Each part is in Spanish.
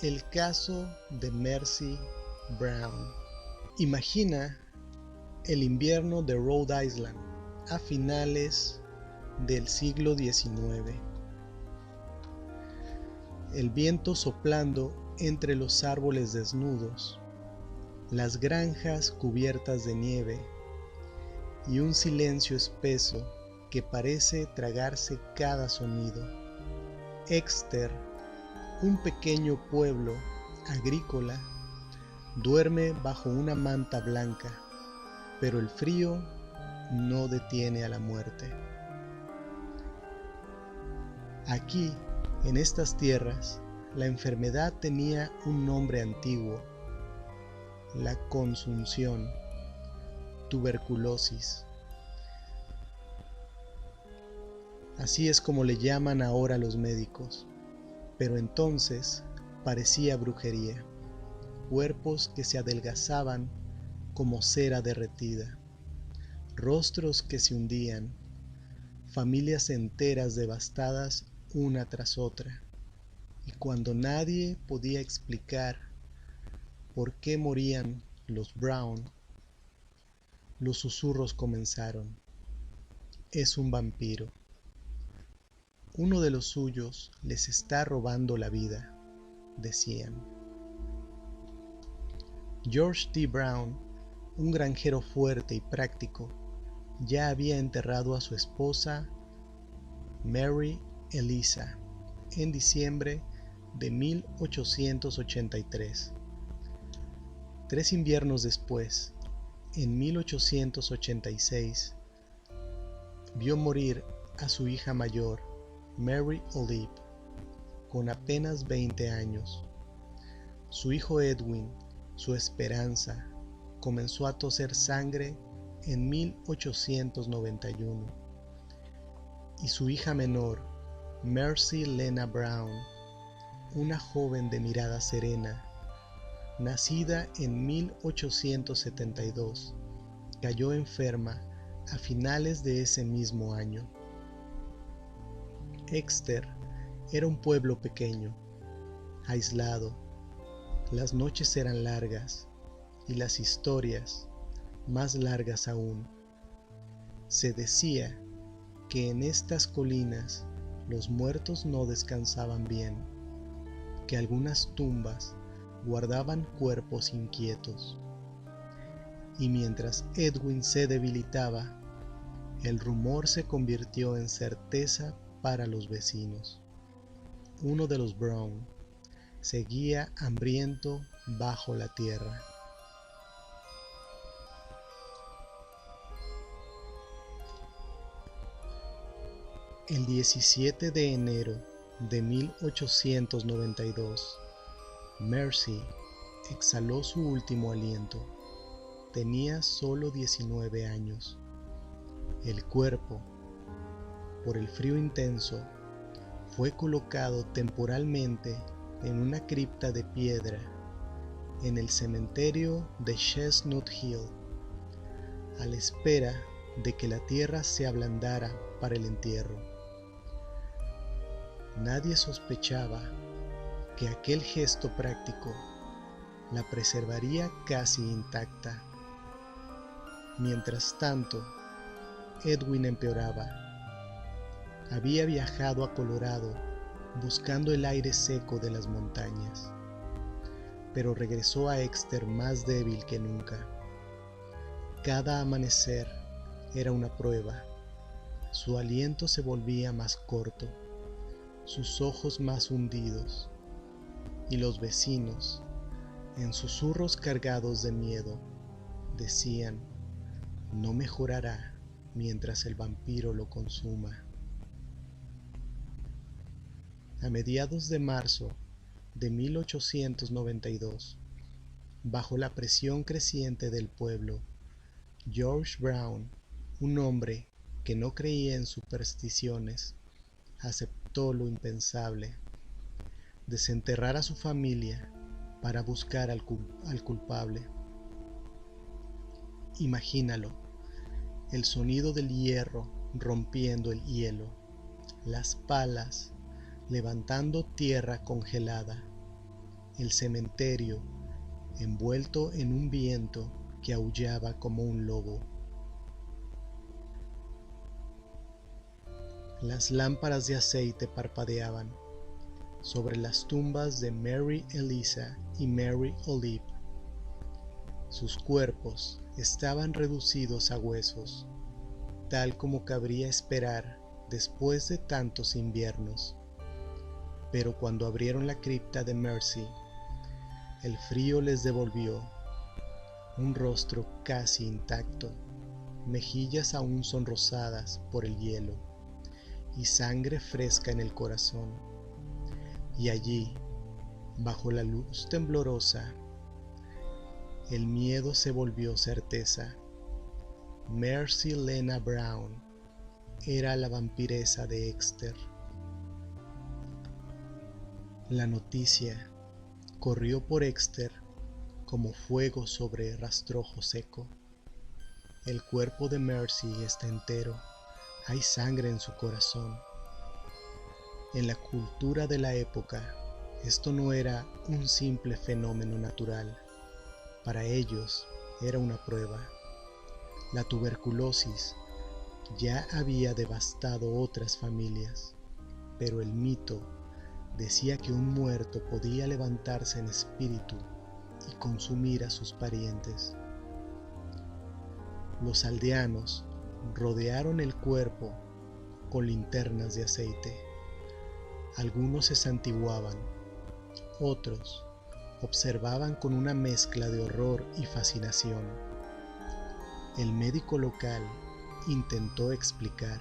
El caso de Mercy Brown. Imagina el invierno de Rhode Island a finales del siglo XIX. El viento soplando entre los árboles desnudos, las granjas cubiertas de nieve y un silencio espeso que parece tragarse cada sonido. Exeter, un pequeño pueblo agrícola, duerme bajo una manta blanca, pero el frío no detiene a la muerte. Aquí, en estas tierras, la enfermedad tenía un nombre antiguo: la consunción, tuberculosis. Así es como le llaman ahora los médicos, pero entonces parecía brujería. Cuerpos que se adelgazaban como cera derretida, rostros que se hundían, familias enteras devastadas una tras otra. Y cuando nadie podía explicar por qué morían los Brown, los susurros comenzaron: es un vampiro. Uno de los suyos les está robando la vida, decían. George T. Brown, un granjero fuerte y práctico, ya había enterrado a su esposa Mary Eliza en diciembre de 1883. 3 inviernos después, en 1886, vio morir a su hija mayor, Mary Olive, con apenas 20 años. Su hijo Edwin, su esperanza, comenzó a toser sangre en 1891, y su hija menor, Mercy Lena Brown, una joven de mirada serena, nacida en 1872, cayó enferma a finales de ese mismo año. Exeter era un pueblo pequeño, aislado. Las noches eran largas y las historias más largas aún. Se decía que en estas colinas los muertos no descansaban bien, que algunas tumbas guardaban cuerpos inquietos. Y mientras Edwin se debilitaba, el rumor se convirtió en certeza para los vecinos. Uno de los Brown seguía hambriento bajo la tierra. El 17 de enero de 1892, Mercy exhaló su último aliento. Tenía solo 19 años. El cuerpo, por el frío intenso, fue colocado temporalmente en una cripta de piedra en el cementerio de Chestnut Hill, a la espera de que la tierra se ablandara para el entierro. Nadie sospechaba que aquel gesto práctico la preservaría casi intacta. Mientras tanto, Edwin empeoraba. Había viajado a Colorado buscando el aire seco de las montañas, pero regresó a Exeter más débil que nunca. Cada amanecer era una prueba. Su aliento se volvía más corto, sus ojos más hundidos, y los vecinos, en susurros cargados de miedo, decían: no mejorará mientras el vampiro lo consuma. A mediados de marzo de 1892, bajo la presión creciente del pueblo, George Brown, un hombre que no creía en supersticiones, aceptó lo impensable: desenterrar a su familia para buscar al culpable. Imagínalo: el sonido del hierro rompiendo el hielo, las palas levantando tierra congelada, el cementerio envuelto en un viento que aullaba como un lobo. Las lámparas de aceite parpadeaban sobre las tumbas de Mary Eliza y Mary Olive. Sus cuerpos estaban reducidos a huesos, tal como cabría esperar después de tantos inviernos. Pero cuando abrieron la cripta de Mercy, el frío les devolvió un rostro casi intacto, mejillas aún sonrosadas por el hielo y sangre fresca en el corazón. Y allí, bajo la luz temblorosa, el miedo se volvió certeza. Mercy Lena Brown era la vampiresa de Exeter. La noticia corrió por Exeter como fuego sobre rastrojo seco. El cuerpo de Mercy está entero, hay sangre en su corazón. En la cultura de la época, esto no era un simple fenómeno natural. Para ellos era una prueba. La tuberculosis ya había devastado otras familias, pero el mito decía que un muerto podía levantarse en espíritu y consumir a sus parientes. Los aldeanos rodearon el cuerpo con linternas de aceite. Algunos se santiguaban, otros observaban con una mezcla de horror y fascinación. El médico local intentó explicar.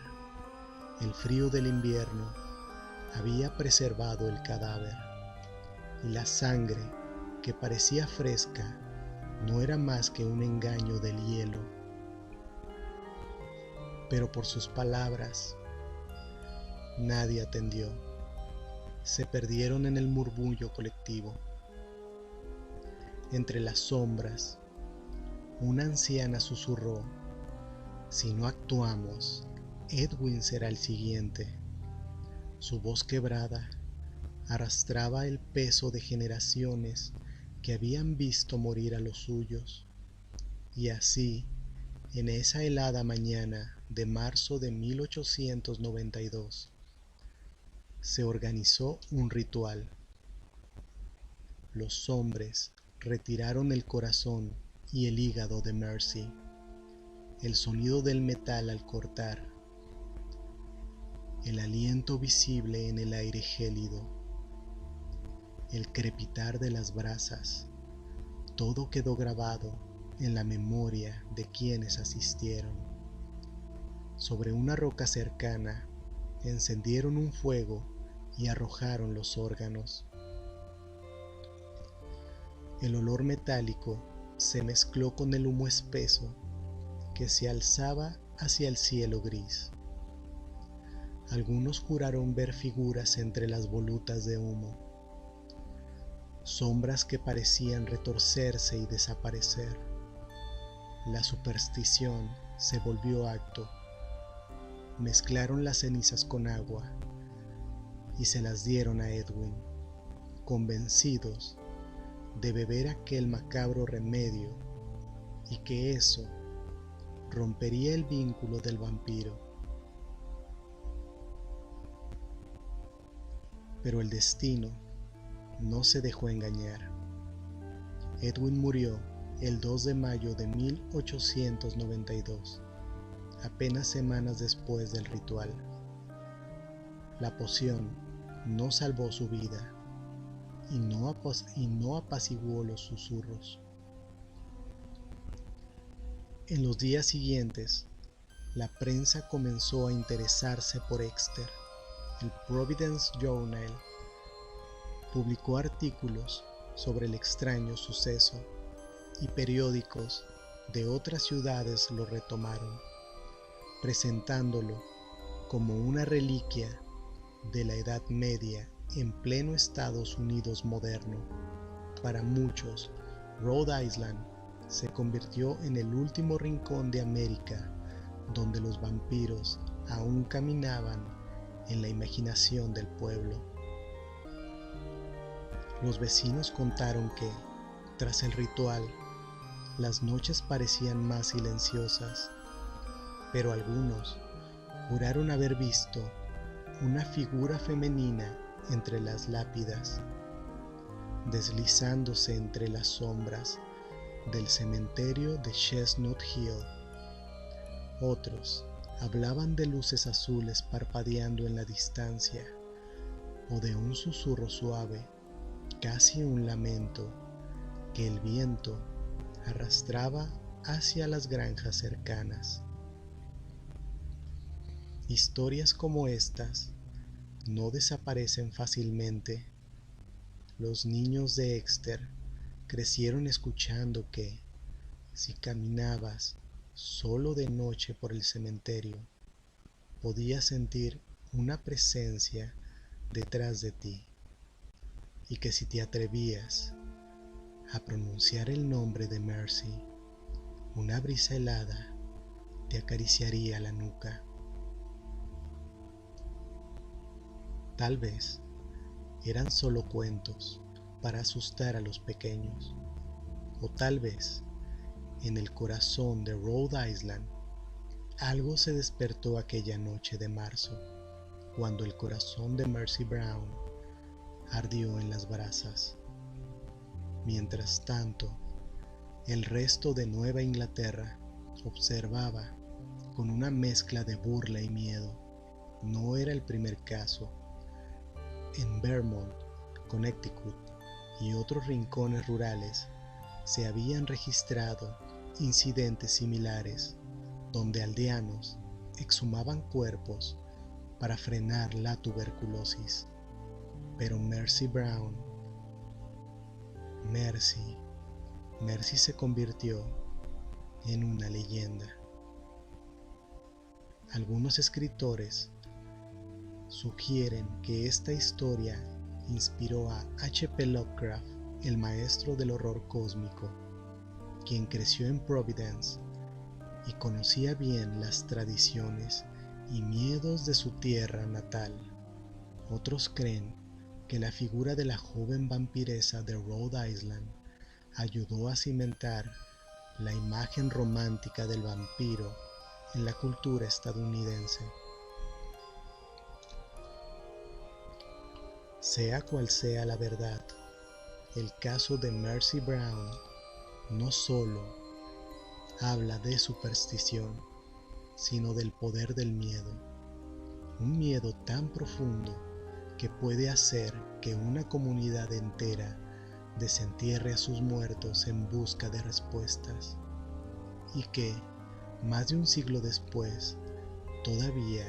El frío del invierno había preservado el cadáver, y la sangre, que parecía fresca, no era más que un engaño del hielo. Pero por sus palabras, nadie atendió. Se perdieron en el murmullo colectivo. Entre las sombras, una anciana susurró: si no actuamos, Edwin será el siguiente. Su voz quebrada arrastraba el peso de generaciones que habían visto morir a los suyos. Y así, en esa helada mañana de marzo de 1892, se organizó un ritual. Los hombres retiraron el corazón y el hígado de Mercy. El sonido del metal al cortar, el aliento visible en el aire gélido, el crepitar de las brasas, todo quedó grabado en la memoria de quienes asistieron. Sobre una roca cercana, encendieron un fuego y arrojaron los órganos. El olor metálico se mezcló con el humo espeso que se alzaba hacia el cielo gris. Algunos juraron ver figuras entre las volutas de humo, sombras que parecían retorcerse y desaparecer. La superstición se volvió acto. Mezclaron las cenizas con agua y se las dieron a Edwin, convencidos de beber aquel macabro remedio y que eso rompería el vínculo del vampiro. Pero el destino no se dejó engañar. Edwin murió el 2 de mayo de 1892, apenas semanas después del ritual. La poción no salvó su vida y no apaciguó los susurros. En los días siguientes, la prensa comenzó a interesarse por Exeter. El Providence Journal publicó artículos sobre el extraño suceso y periódicos de otras ciudades lo retomaron, presentándolo como una reliquia de la Edad Media en pleno Estados Unidos moderno. Para muchos, Rhode Island se convirtió en el último rincón de América donde los vampiros aún caminaban en la imaginación del pueblo. Los vecinos contaron que, tras el ritual, las noches parecían más silenciosas, pero algunos juraron haber visto una figura femenina entre las lápidas, deslizándose entre las sombras del cementerio de Chestnut Hill. Otros hablaban de luces azules parpadeando en la distancia, o de un susurro suave, casi un lamento, que el viento arrastraba hacia las granjas cercanas. Historias como estas no desaparecen fácilmente. Los niños de Exeter crecieron escuchando que, si caminabas solo de noche por el cementerio, podías sentir una presencia detrás de ti, y que si te atrevías a pronunciar el nombre de Mercy, una brisa helada te acariciaría la nuca. Tal vez eran solo cuentos para asustar a los pequeños, o tal vez en el corazón de Rhode Island algo se despertó aquella noche de marzo, cuando el corazón de Mercy Brown ardió en las brasas. Mientras tanto, el resto de Nueva Inglaterra observaba con una mezcla de burla y miedo. No era el primer caso. En Vermont, Connecticut y otros rincones rurales se habían registrado incidentes similares, donde aldeanos exhumaban cuerpos para frenar la tuberculosis. Pero Mercy se convirtió en una leyenda. Algunos escritores sugieren que esta historia inspiró a H.P. Lovecraft, el maestro del horror cósmico, quien creció en Providence y conocía bien las tradiciones y miedos de su tierra natal. Otros creen que la figura de la joven vampiresa de Rhode Island ayudó a cimentar la imagen romántica del vampiro en la cultura estadounidense. Sea cual sea la verdad, el caso de Mercy Brown no solo habla de superstición, sino del poder del miedo, un miedo tan profundo que puede hacer que una comunidad entera desentierre a sus muertos en busca de respuestas, y que, más de un siglo después, todavía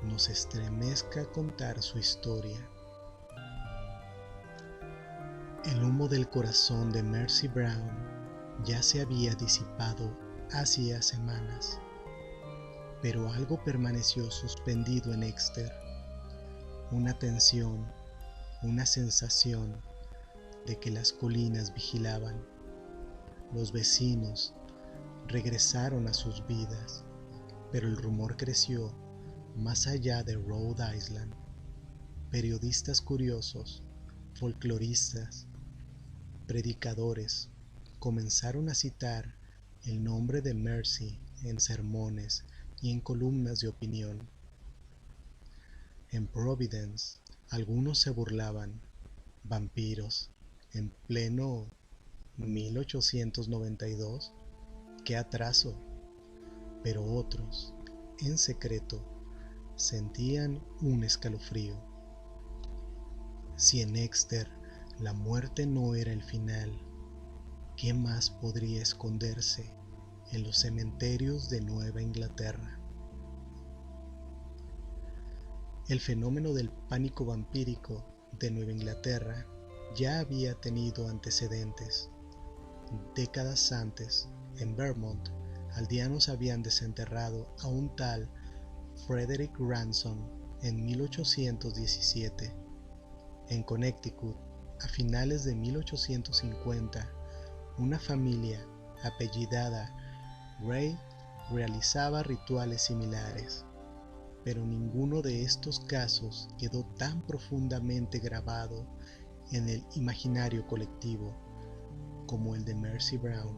nos estremezca contar su historia. El humo del corazón de Mercy Brown ya se había disipado hacía semanas, pero algo permaneció suspendido en Exeter, una tensión, una sensación de que las colinas vigilaban. Los vecinos regresaron a sus vidas, pero el rumor creció más allá de Rhode Island. Periodistas curiosos, folcloristas, predicadores comenzaron a citar el nombre de Mercy en sermones y en columnas de opinión. En Providence, algunos se burlaban. ¿Vampiros en pleno 1892? ¡Qué atraso! Pero otros, en secreto, sentían un escalofrío. Si en Exeter la muerte no era el final, ¿qué más podría esconderse en los cementerios de Nueva Inglaterra? El fenómeno del pánico vampírico de Nueva Inglaterra ya había tenido antecedentes. Décadas antes, en Vermont, aldeanos habían desenterrado a un tal Frederick Ransom en 1817. En Connecticut, a finales de 1850, una familia apellidada Ray realizaba rituales similares, pero ninguno de estos casos quedó tan profundamente grabado en el imaginario colectivo como el de Mercy Brown,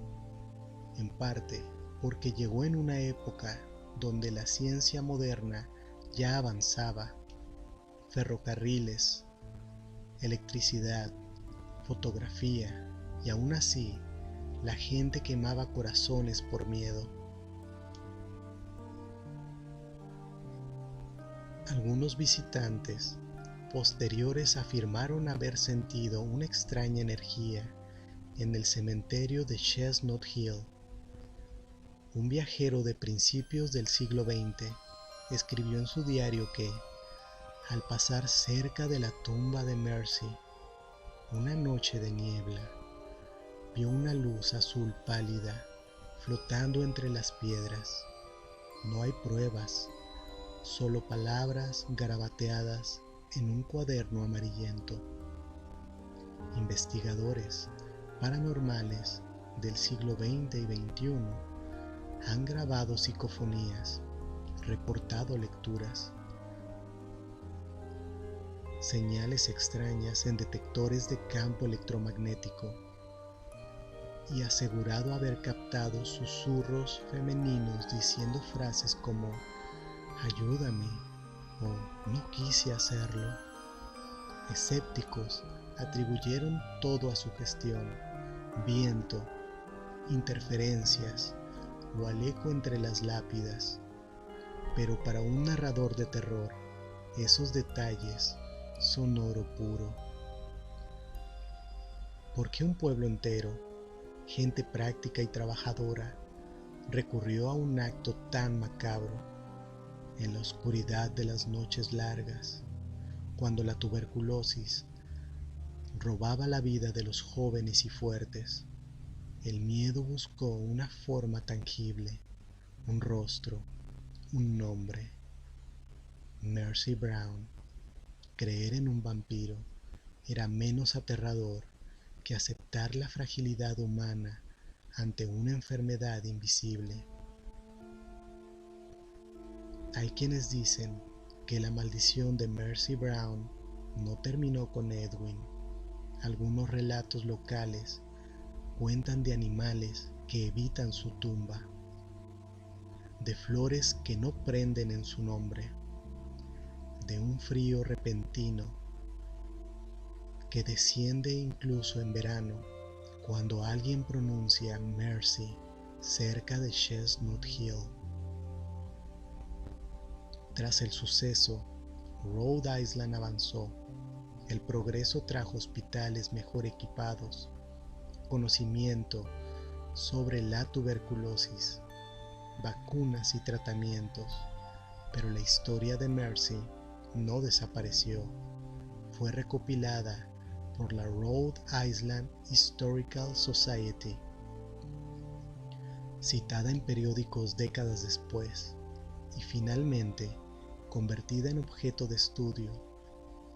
en parte porque llegó en una época donde la ciencia moderna ya avanzaba: ferrocarriles, electricidad, fotografía, y aún así la gente quemaba corazones por miedo. Algunos visitantes posteriores afirmaron haber sentido una extraña energía en el cementerio de Chestnut Hill. Un viajero de principios del siglo XX escribió en su diario que, al pasar cerca de la tumba de Mercy, una noche de niebla, vio una luz azul pálida flotando entre las piedras. No hay pruebas, solo palabras garabateadas en un cuaderno amarillento. Investigadores paranormales del siglo XX y XXI han grabado psicofonías, reportado lecturas, señales extrañas en detectores de campo electromagnético y asegurado haber captado susurros femeninos diciendo frases como "ayúdame" o "no quise hacerlo". Escépticos atribuyeron todo a su gestión, viento, interferencias o al eco entre las lápidas, pero para un narrador de terror, esos detalles son oro puro. ¿Por qué un pueblo entero, gente práctica y trabajadora, recurrió a un acto tan macabro en la oscuridad de las noches largas, cuando la tuberculosis robaba la vida de los jóvenes y fuertes? El miedo buscó una forma tangible, un rostro, un nombre: Mercy Brown. Creer en un vampiro era menos aterrador que aceptar la fragilidad humana ante una enfermedad invisible. Hay quienes dicen que la maldición de Mercy Brown no terminó con Edwin. Algunos relatos locales cuentan de animales que evitan su tumba, de flores que no prenden en su nombre, de un frío repentino que desciende incluso en verano cuando alguien pronuncia Mercy cerca de Chestnut Hill. Tras el suceso, Rhode Island avanzó. El progreso trajo hospitales mejor equipados, conocimiento sobre la tuberculosis, vacunas y tratamientos, pero la historia de Mercy no desapareció. Fue recopilada por la Rhode Island Historical Society, citada en periódicos décadas después, y finalmente convertida en objeto de estudio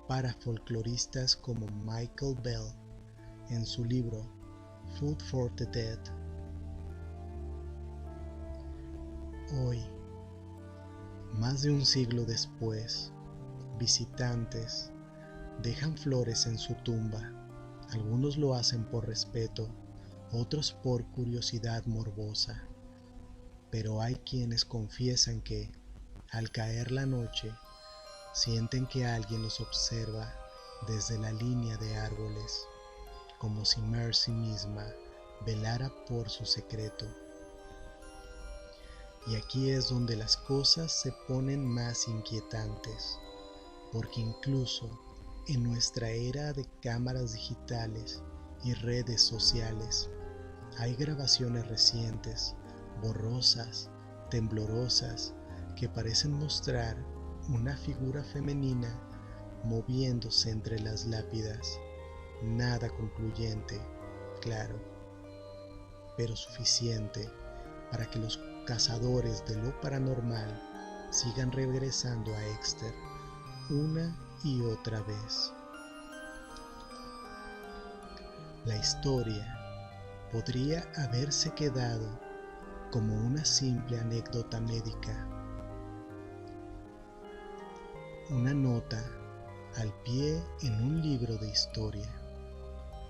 para folcloristas como Michael Bell en su libro Food for the Dead. Hoy, más de un siglo después, visitantes dejan flores en su tumba. Algunos lo hacen por respeto, otros por curiosidad morbosa. Pero hay quienes confiesan que, al caer la noche, sienten que alguien los observa desde la línea de árboles, como si Mercy misma velara por su secreto. Y aquí es donde las cosas se ponen más inquietantes, porque incluso en nuestra era de cámaras digitales y redes sociales, hay grabaciones recientes, borrosas, temblorosas, que parecen mostrar una figura femenina moviéndose entre las lápidas. Nada concluyente, claro, pero suficiente para que los cazadores de lo paranormal sigan regresando a Exeter una y otra vez. La historia podría haberse quedado como una simple anécdota médica, una nota al pie en un libro de historia,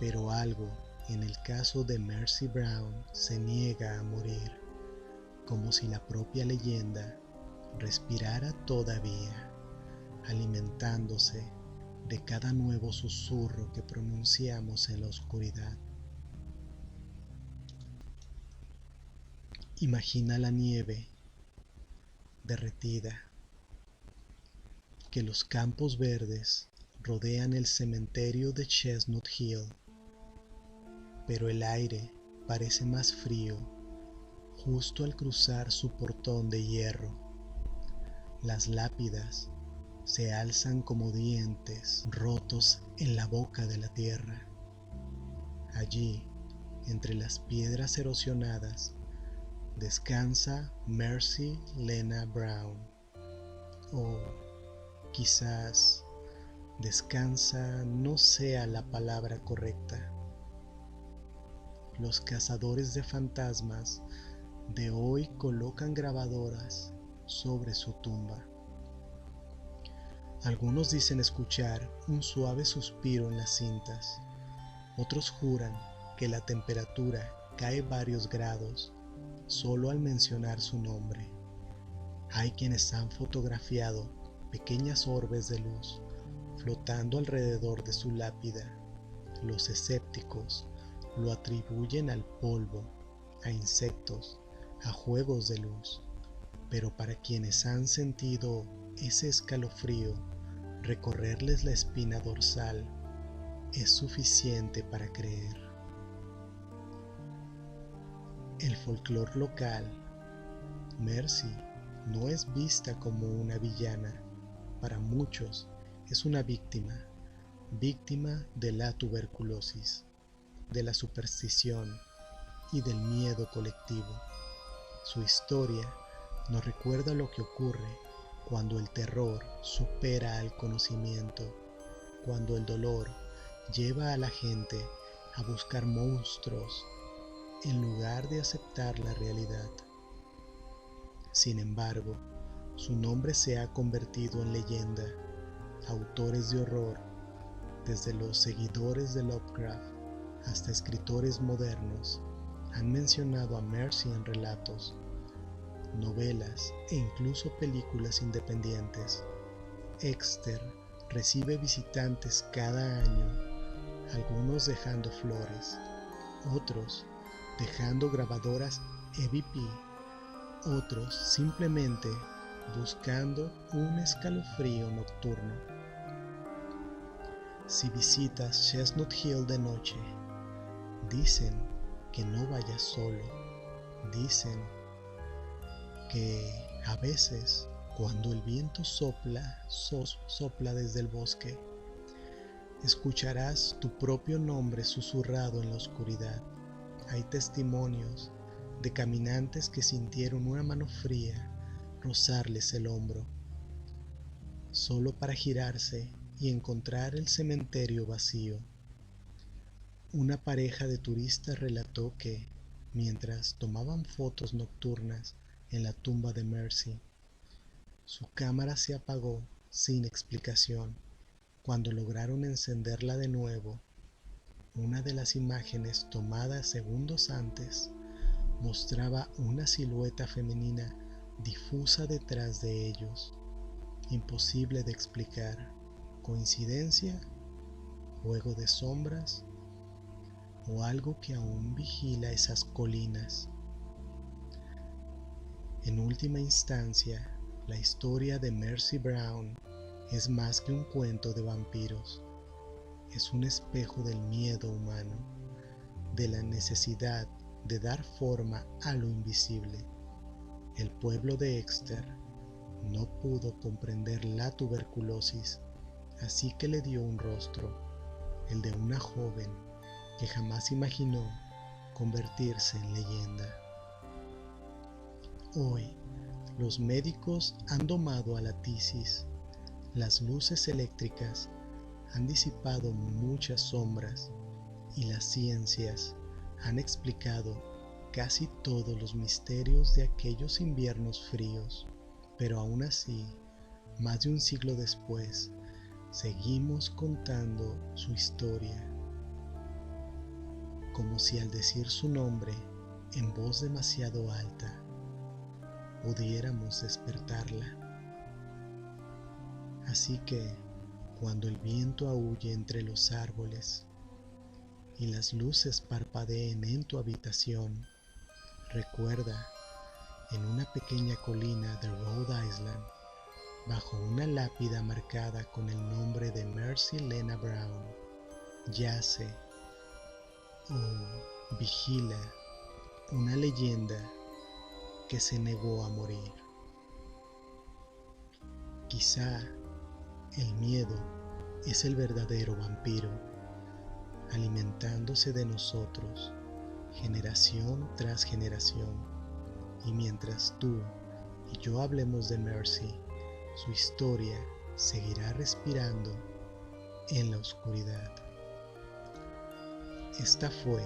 Pero algo, en el caso de Mercy Brown, se niega a morir, como si la propia leyenda respirara todavía, alimentándose de cada nuevo susurro que pronunciamos en la oscuridad. Imagina la nieve derretida, que los campos verdes rodean el cementerio de Chestnut Hill, pero el aire parece más frío justo al cruzar su portón de hierro. Las lápidas se alzan como dientes rotos en la boca de la tierra. Allí, entre las piedras erosionadas, descansa Mercy Lena Brown. O quizás descansa no sea la palabra correcta. Los cazadores de fantasmas de hoy colocan grabadoras sobre su tumba. Algunos dicen escuchar un suave suspiro en las cintas. Otros juran que la temperatura cae varios grados solo al mencionar su nombre. Hay quienes han fotografiado pequeñas orbes de luz flotando alrededor de su lápida. Los escépticos lo atribuyen al polvo, a insectos, a juegos de luz, pero para quienes han sentido ese escalofrío recorrerles la espina dorsal es suficiente para creer. El folclore local, Mercy no es vista como una villana. Para muchos es una víctima de la tuberculosis, de la superstición y del miedo colectivo. Su historia nos recuerda lo que ocurre cuando el terror supera al conocimiento, cuando el dolor lleva a la gente a buscar monstruos en lugar de aceptar la realidad. Sin embargo, su nombre se ha convertido en leyenda. Autores de horror, desde los seguidores de Lovecraft hasta escritores modernos, han mencionado a Mercy en relatos, novelas e incluso películas independientes. Exeter recibe visitantes cada año, algunos dejando flores, otros dejando grabadoras EVP, otros simplemente buscando un escalofrío nocturno. Si visitas Chestnut Hill de noche, dicen que no vayas solo. Dicen que a veces, cuando el viento sopla desde el bosque, escucharás tu propio nombre susurrado en la oscuridad. Hay testimonios de caminantes que sintieron una mano fría rozarles el hombro, solo para girarse y encontrar el cementerio vacío. Una pareja de turistas relató que, mientras tomaban fotos nocturnas en la tumba de Mercy, su cámara se apagó sin explicación. Cuando lograron encenderla de nuevo, una de las imágenes tomadas segundos antes mostraba una silueta femenina difusa detrás de ellos, imposible de explicar. ¿Coincidencia? ¿Juego de sombras? ¿O algo que aún vigila esas colinas? En última instancia, la historia de Mercy Brown es más que un cuento de vampiros. Es un espejo del miedo humano, de la necesidad de dar forma a lo invisible. El pueblo de Exeter no pudo comprender la tuberculosis, así que le dio un rostro, el de una joven que jamás imaginó convertirse en leyenda. Hoy, los médicos han domado a la tisis. Las luces eléctricas han disipado muchas sombras y las ciencias han explicado casi todos los misterios de aquellos inviernos fríos. Pero aún así, más de un siglo después, seguimos contando su historia. como si al decir su nombre en voz demasiado alta pudiéramos despertarla. Así que, cuando el viento aúlle entre los árboles y las luces parpadeen en tu habitación, recuerda, en una pequeña colina de Rhode Island, bajo una lápida marcada con el nombre de Mercy Lena Brown, yace o vigila una leyenda que se negó a morir. Quizá el miedo es el verdadero vampiro, alimentándose de nosotros generación tras generación, y mientras tú y yo hablemos de Mercy, su historia seguirá respirando en la oscuridad. Esta fue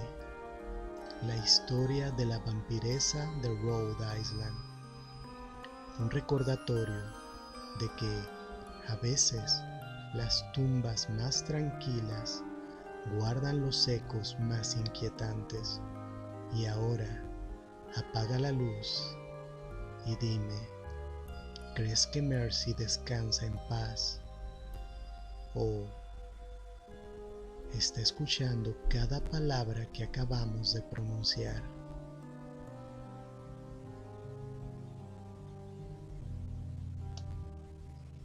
la historia de la vampiresa de Rhode Island, un recordatorio de que a veces las tumbas más tranquilas guardan los ecos más inquietantes. Y ahora apaga la luz y dime, ¿crees que Mercy descansa en paz? ¿O está escuchando cada palabra que acabamos de pronunciar?